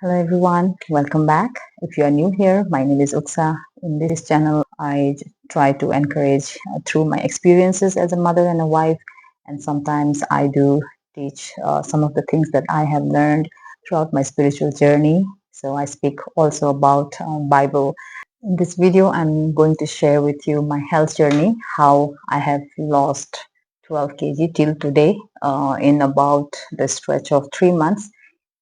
Hello everyone, welcome back. If you are new here, my name is Utsa. In this channel, I try to encourage through my experiences as a mother and a wife, and sometimes I do teach some of the things that I have learned throughout my spiritual journey. So I speak also about Bible. In this video, I'm going to share with you my health journey, how I have lost 12 kg till today in about the stretch of 3 months,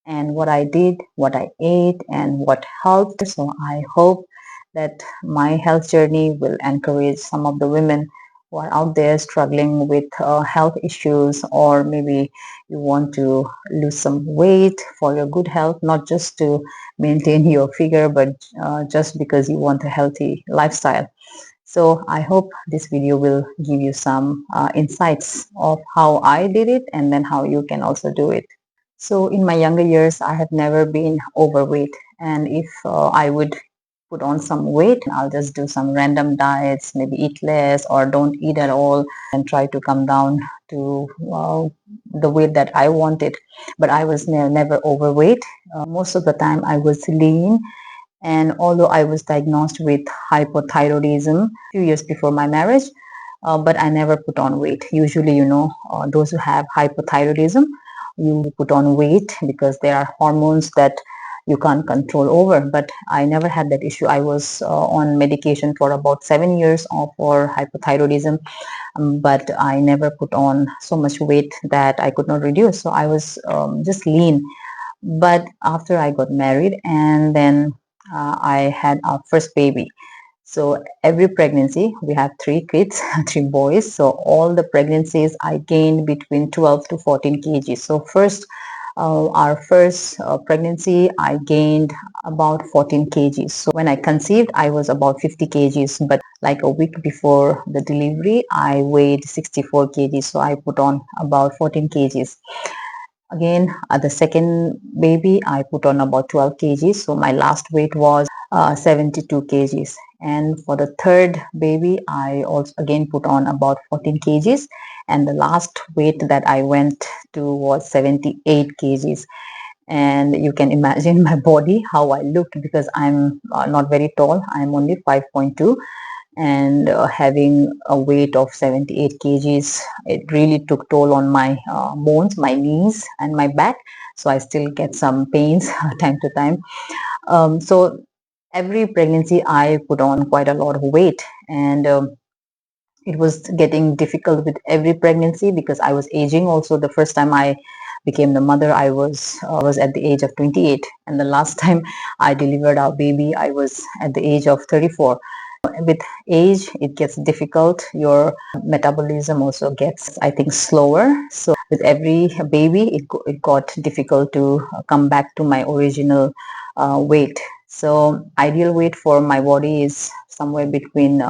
and what I did, what I ate, and what helped. So I hope that my health journey will encourage some of the women who are out there struggling with health issues, or maybe you want to lose some weight for your good health, not just to maintain your figure, but just because you want a healthy lifestyle. So I hope this video will give you some insights of how I did it and then how you can also do it. So in my younger years, I have never been overweight. And if I would put on some weight, I'll just do some random diets, maybe eat less or don't eat at all and try to come down to the weight that I wanted. But I was never overweight. Most of the time I was lean. And although I was diagnosed with hypothyroidism a few years before my marriage, but I never put on weight. Usually, those who have hypothyroidism, you put on weight because there are hormones that you can't control over. But I never had that issue. I was on medication for about 7 years for hypothyroidism, but I never put on so much weight that I could not reduce. So I was just lean. But after I got married, and then I had our first baby. So every pregnancy, we have three kids, three boys. So all the pregnancies, I gained between 12 to 14 kgs. So our first pregnancy, I gained about 14 kgs. So when I conceived, I was about 50 kgs. But like a week before the delivery, I weighed 64 kgs. So I put on about 14 kgs. Again, the second baby, I put on about 12 kgs. So my last weight was 72 kgs. And for the third baby, I also again put on about 14 kgs. And the last weight that I went to was 78 kgs. And you can imagine my body, how I looked, because I'm not very tall. I'm only 5.2, and having a weight of 78 kgs, it really took toll on my bones, my knees and my back. So I still get some pains time to time. So every pregnancy I put on quite a lot of weight, and it was getting difficult with every pregnancy because I was aging. Also, the first time I became the mother, I was at the age of 28, and the last time I delivered our baby, I was at the age of 34. With age, it gets difficult. Your metabolism also gets, I think, slower. So with every baby, it got difficult to come back to my original weight. So ideal weight for my body is somewhere between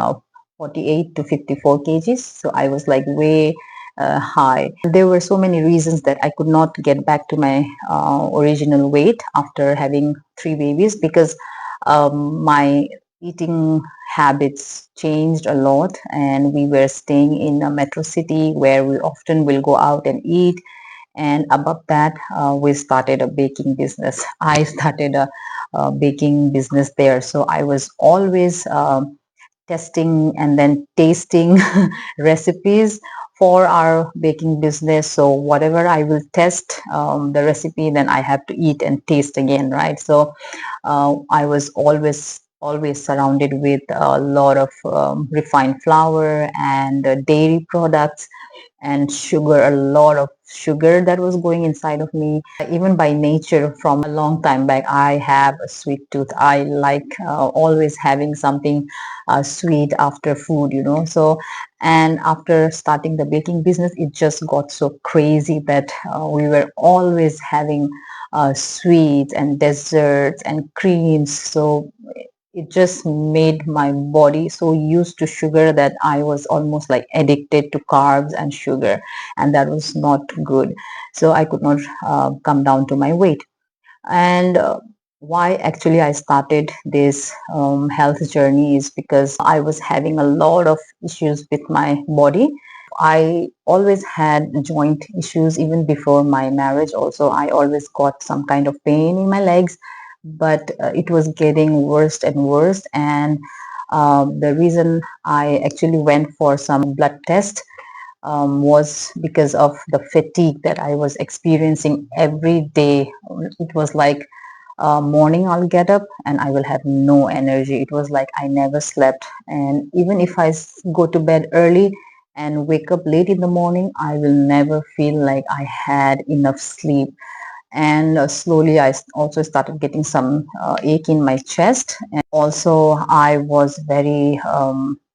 48 to 54 kgs. So I was like way high. There were so many reasons that I could not get back to my original weight after having three babies, because my eating habits changed a lot, and we were staying in a metro city where we often will go out and eat. And above that, we started a baking business. I started a baking business there, so I was always testing and then tasting recipes for our baking business. So whatever I will test the recipe, then I have to eat and taste again, right? So I was always surrounded with a lot of refined flour and dairy products and sugar, a lot of sugar that was going inside of me. Even by nature, from a long time back, I have a sweet tooth. I like always having something sweet after food, so. And after starting the baking business, it just got so crazy that we were always having sweets and desserts and creams. So it just made my body so used to sugar that I was almost like addicted to carbs and sugar, and that was not good. So I could not come down to my weight. And why actually I started this health journey is because I was having a lot of issues with my body. I always had joint issues even before my marriage. Also, I always got some kind of pain in my legs, but it was getting worse and worse. And the reason I actually went for some blood test was because of the fatigue that I was experiencing every day. It was like morning I'll get up and I will have no energy. It was like I never slept. And even if I go to bed early and wake up late in the morning, I will never feel like I had enough sleep. And slowly I also started getting some ache in my chest, and also I was very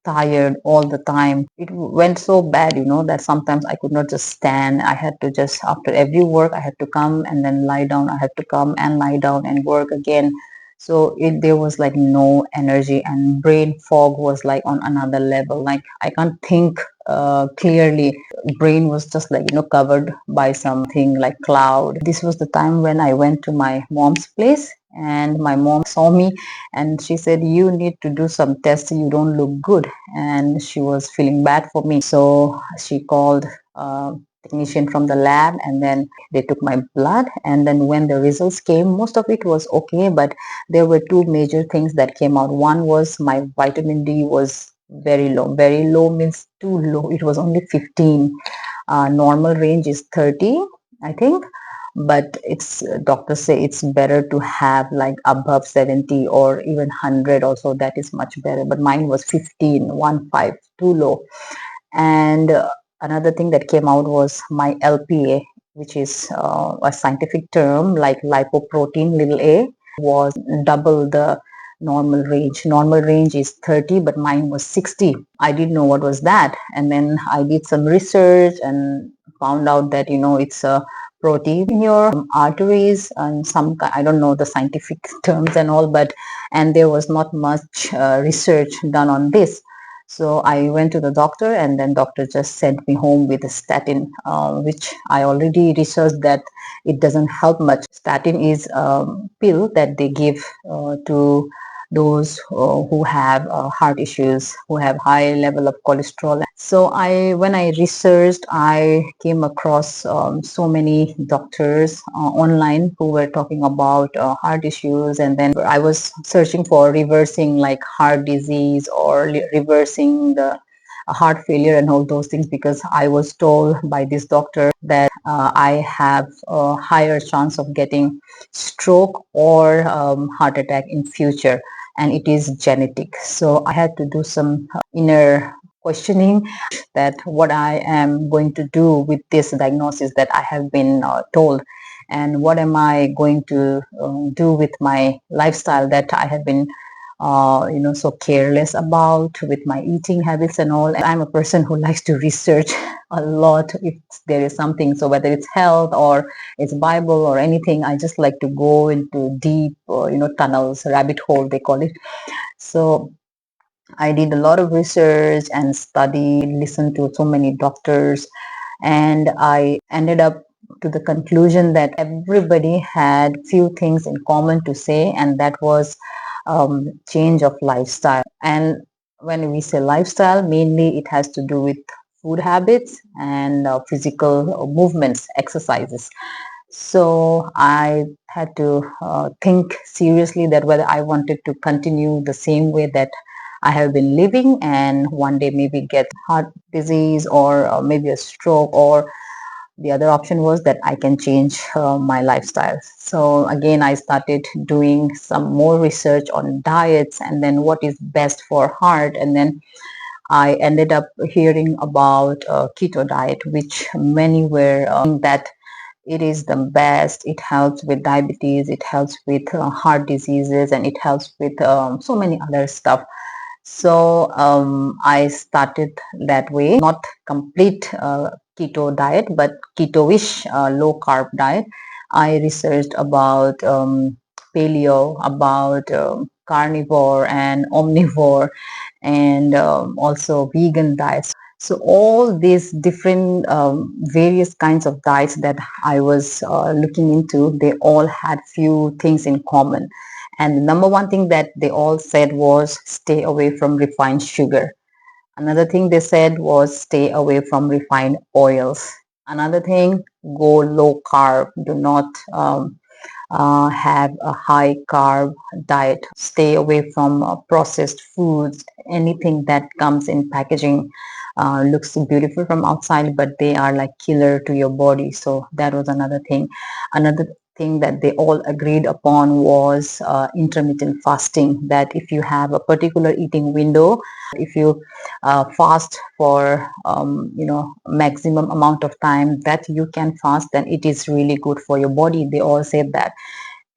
tired all the time. It went so bad, that sometimes I could not just stand. I had to just, after every work, I had to come and then lie down. I had to come and lie down and work again. So there was like no energy, and brain fog was like on another level. Like I can't think clearly. Brain was just like covered by something like cloud. This was the time when I went to my mom's place, and my mom saw me and she said, you need to do some tests, you don't look good. And she was feeling bad for me, so she called a technician from the lab, and then they took my blood. And then when the results came, most of it was okay, but there were two major things that came out. One was my vitamin D was very low. Very low means too low. It was only 15. Normal range is 30, I think, but it's doctors say it's better to have like above 70 or even 100 also. That is much better, but mine was 15, 1 5, too low. And another thing that came out was my LPA, which is a scientific term like lipoprotein little a, was double the normal range. Normal range is 30, but mine was 60. I didn't know what was that. And then I did some research and found out that, it's a protein in your arteries and some, I don't know the scientific terms and all, but, and there was not much research done on this. So I went to the doctor, and then doctor just sent me home with a statin, which I already researched that it doesn't help much. Statin is a pill that they give to those who have heart issues, who have high level of cholesterol. So when I researched, I came across so many doctors online who were talking about heart issues, and then I was searching for reversing like heart disease or reversing the heart failure and all those things, because I was told by this doctor that I have a higher chance of getting stroke or heart attack in future, and it is genetic. So I had to do some inner questioning, that what I am going to do with this diagnosis that I have been told, and what am I going to do with my lifestyle that I have been so careless about, with my eating habits and all. And I'm a person who likes to research a lot if there is something. So whether it's health or it's Bible or anything, I just like to go into deep, tunnels, rabbit hole, they call it. So I did a lot of research and studied, listened to so many doctors, and I ended up to the conclusion that everybody had few things in common to say, and that was change of lifestyle. And when we say lifestyle, mainly it has to do with food habits and physical movements, exercises. So I had to think seriously that whether I wanted to continue the same way that I have been living, and one day maybe get heart disease or maybe a stroke, or the other option was that I can change my lifestyle. So again, I started doing some more research on diets, and then what is best for heart. And then I ended up hearing about keto diet, which many were that it is the best. It helps with diabetes, it helps with heart diseases, and it helps with so many other stuff. So I started that way, not complete keto diet, but keto-ish low carb diet. I researched about paleo, about carnivore and omnivore, and also vegan diets. So all these different various kinds of diets that I was looking into, they all had few things in common. And the number one thing that they all said was stay away from refined sugar. Another thing they said was stay away from refined oils. Another thing, go low carb. Do not have a high carb diet. Stay away from processed foods. Anything that comes in packaging looks beautiful from outside, but they are like killer to your body. So that was another thing. Another thing that they all agreed upon was intermittent fasting, that if you have a particular eating window, if you fast for maximum amount of time that you can fast, then it is really good for your body. They all said that.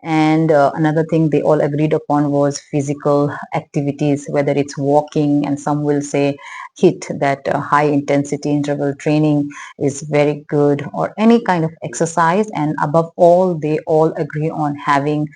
And another thing they all agreed upon was physical activities, whether it's walking, and some will say hit that high intensity interval training is very good, or any kind of exercise. And above all, they all agree on having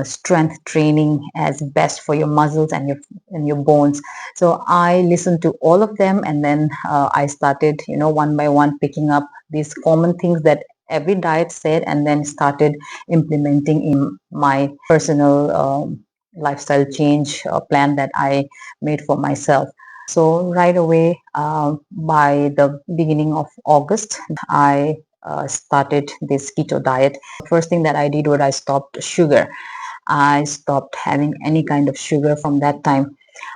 strength training as best for your muscles and your bones. So I listened to all of them, and then I started, one by one, picking up these common things that every diet said, and then started implementing in my personal lifestyle change plan that I made for myself. So right away, by the beginning of August, I started this keto diet. First thing that I did was I stopped sugar. I stopped having any kind of sugar from that time.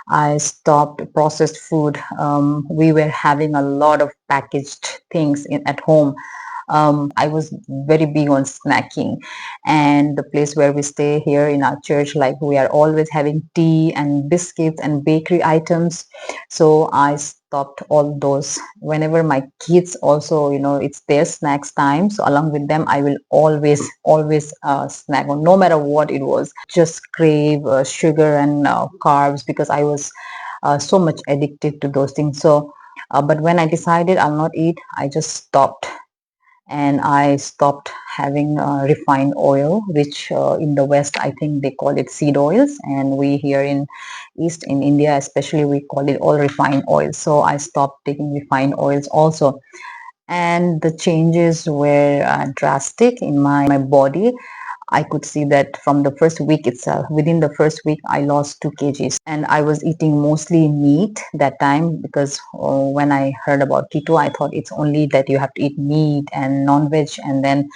I stopped processed food. We were having a lot of packaged things at home. I was very big on snacking, and the place where we stay here in our church, like we are always having tea and biscuits and bakery items. So I stopped all those. Whenever my kids also, it's their snacks time, so along with them, I will always snack on, no matter what it was. Just crave sugar and carbs, because I was so much addicted to those things. So but when I decided I'll not eat, I just stopped, and I stopped having refined oil, which in the West I think they call it seed oils, and we here in East, in India especially, we call it all refined oil. So I stopped taking refined oils also, and the changes were drastic in my body. I could see that from the first week itself. Within the first week, I lost 2 kgs, and I was eating mostly meat that time, because when I heard about keto, I thought it's only that you have to eat meat and non-veg, and then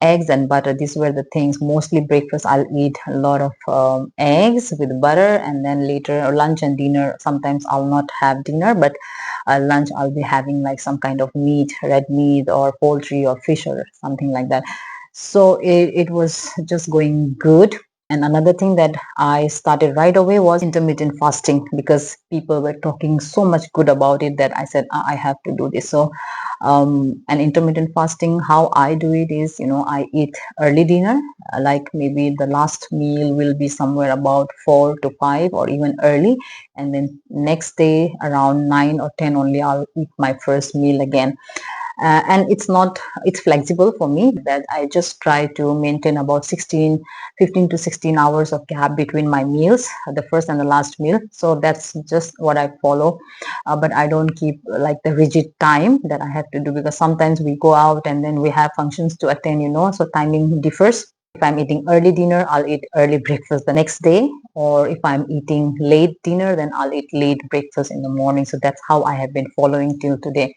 eggs and butter. These were the things. Mostly breakfast, I'll eat a lot of eggs with butter, and then later lunch and dinner. Sometimes I'll not have dinner, but lunch I'll be having like some kind of meat, red meat or poultry or fish or something like that. So it was just going good. And another thing that I started right away was intermittent fasting, because people were talking so much good about it that I said, I have to do this. So and intermittent fasting, how I do it is, I eat early dinner, like maybe the last meal will be somewhere about 4 to 5 or even early, and then next day around 9 or 10 only I'll eat my first meal again. And it's flexible for me, that I just try to maintain about 15 to 16 hours of gap between my meals, the first and the last meal. So that's just what I follow. But I don't keep like the rigid time that I have to do, because sometimes we go out and then we have functions to attend, so timing differs. If I'm eating early dinner, I'll eat early breakfast the next day, or if I'm eating late dinner, then I'll eat late breakfast in the morning. So that's how I have been following till today.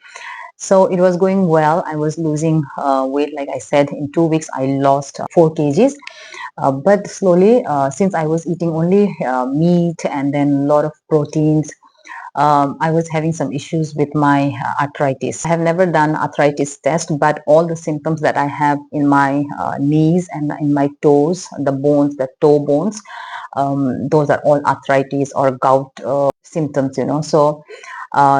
So it was going well. I was losing weight. Like I said, in 2 weeks, I lost 4 kgs. But slowly, since I was eating only meat and then a lot of proteins, I was having some issues with my arthritis. I have never done arthritis test, but all the symptoms that I have in my knees and in my toes, the bones, the toe bones, those are all arthritis or gout symptoms, So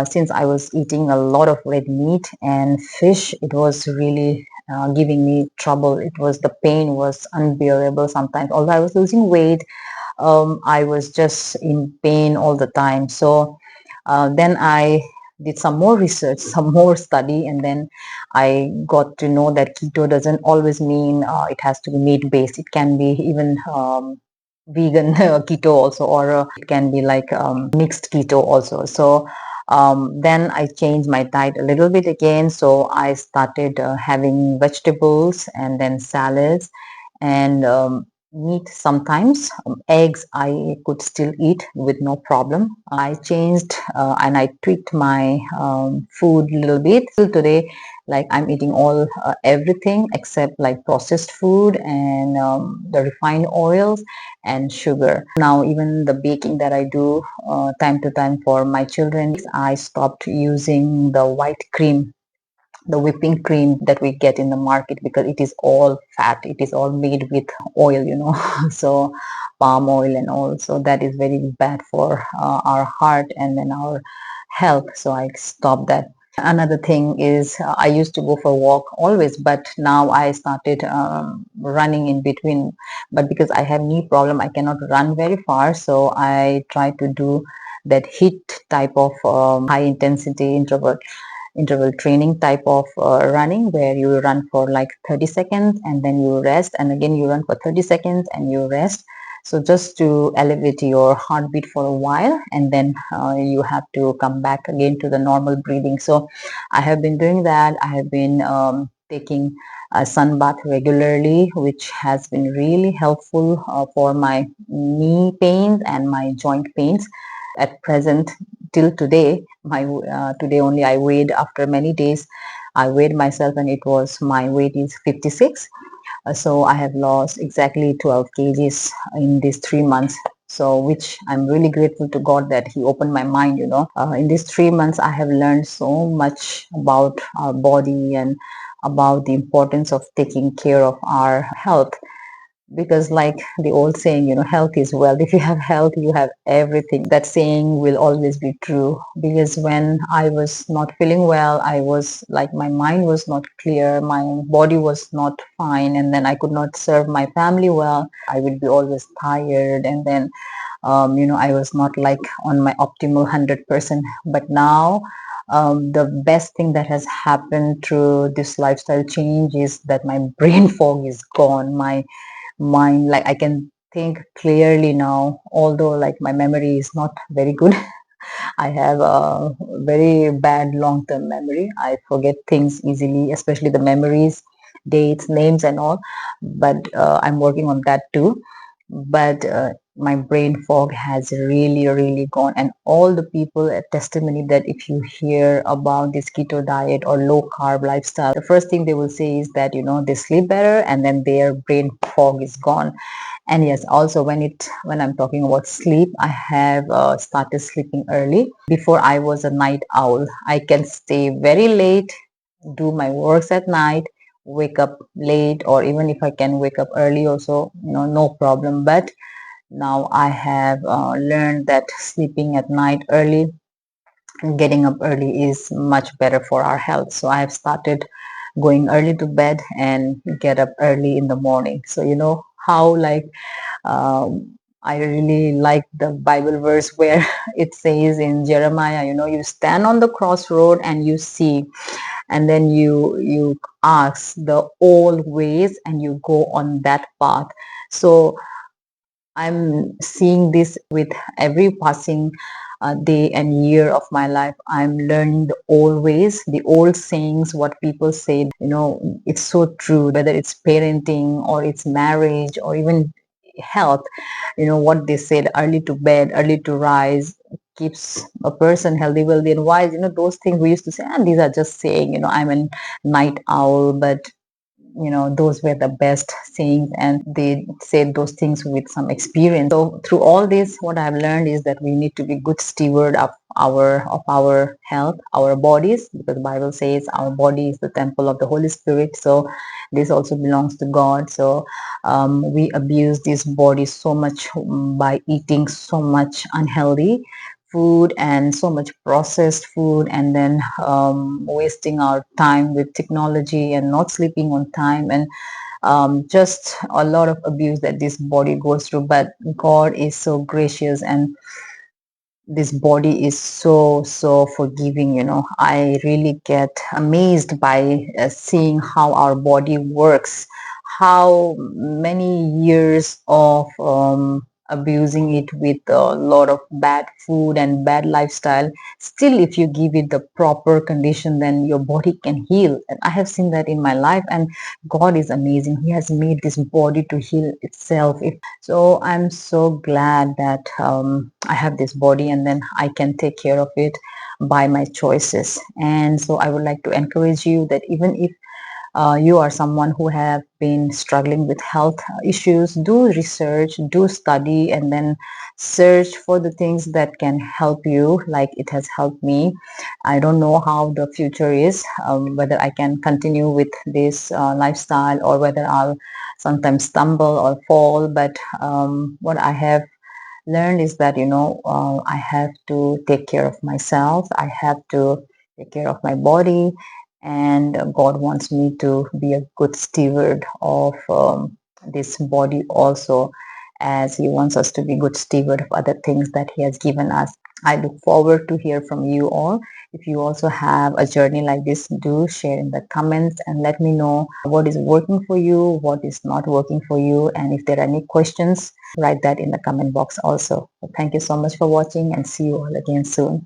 since I was eating a lot of red meat and fish, it was really giving me trouble. The pain was unbearable sometimes. Although I was losing weight, I was just in pain all the time. So then I did some more research, some more study, and then I got to know that keto doesn't always mean it has to be meat based. It can be even vegan keto also, or it can be like mixed keto also. So then I changed my diet a little bit again. So I started having vegetables and then salads, and meat sometimes. Eggs I could still eat with no problem. I changed and I tweaked my food a little bit. Still today, like I'm eating all everything except like processed food and the refined oils and sugar. Now even the baking that I do time to time for my children, I stopped using the white cream, the whipping cream that we get in the market, because it is all fat, it is all made with oil, so palm oil and all, so that is very bad for our heart and then our health, so I stopped that. Another thing is I used to go for a walk always, but now I started running in between, but because I have knee problem I cannot run very far, so I try to do that HIIT type of high intensity interval training type of running, where you run for like 30 seconds and then you rest, and again you run for 30 seconds and you rest, so just to elevate your heartbeat for a while, and then you have to come back again to the normal breathing. So I have been doing that. I have been taking a sun bath regularly, which has been really helpful for my knee pains and my joint pains. At present, till today, my today only I weighed, after many days I weighed myself, and it was, my weight is 56. So I have lost exactly 12 kgs in these 3 months, so which I'm really grateful to God that he opened my mind. In these 3 months I have learned so much about our body and about the importance of taking care of our health, because like the old saying, health is wealth. If you have health, you have everything. That saying will always be true, because when I was not feeling well, I was like, my mind was not clear, my body was not fine, and then I could not serve my family well. I would be always tired, and then I was not like on my optimal 100%. But now the best thing that has happened through this lifestyle change is that my brain fog is gone. My mind, like I can think clearly now, although like my memory is not very good. I have a very bad long-term memory. I forget things easily, especially the memories, dates, names and all, but I'm working on that too. But my brain fog has really gone, and all the people at testimony that if you hear about this keto diet or low carb lifestyle, the first thing they will say is that they sleep better and then their brain fog is gone. And yes, also when I'm talking about sleep, I have started sleeping early. Before I was a night owl. I can stay very late, do my works at night, wake up late, or even if I can wake up early also, no problem. But now I have learned that sleeping at night early and getting up early is much better for our health. So I have started going early to bed and get up early in the morning. So how, like, I really like the Bible verse where it says in Jeremiah, you stand on the crossroad and you see, and then you ask the old ways and you go on that path. So I'm seeing this with every passing day and year of my life. I'm learning the old ways, the old sayings, what people say. It's so true, whether it's parenting or it's marriage or even health. What they said, early to bed, early to rise keeps a person healthy, wealthy and wise. Those things we used to say, and these are just saying, I'm a night owl, but those were the best sayings, and they said those things with some experience. So through all this, what I've learned is that we need to be good steward of our health, our bodies, because the Bible says our body is the temple of the Holy Spirit. So this also belongs to God. So we abuse this body so much by eating so much unhealthy food and so much processed food, and then wasting our time with technology and not sleeping on time, and just a lot of abuse that this body goes through. But God is so gracious, and this body is so forgiving. I really get amazed by seeing how our body works, how many years of abusing it with a lot of bad food and bad lifestyle, still if you give it the proper condition, then your body can heal. And I have seen that in my life, and God is amazing. He has made this body to heal itself. So I'm so glad that I have this body, and then I can take care of it by my choices. And so I would like to encourage you that even if you are someone who have been struggling with health issues, do research, do study, and then search for the things that can help you, like it has helped me. I don't know how the future is, whether I can continue with this lifestyle, or whether I'll sometimes stumble or fall, but what I have learned is that, I have to take care of myself. I have to take care of my body, and God wants me to be a good steward of this body also, as He wants us to be good steward of other things that He has given us. I look forward to hear from you all. If you also have a journey like this, do share in the comments and let me know what is working for you, what is not working for you, and if there are any questions, write that in the comment box also. So thank you so much for watching, and see you all again soon.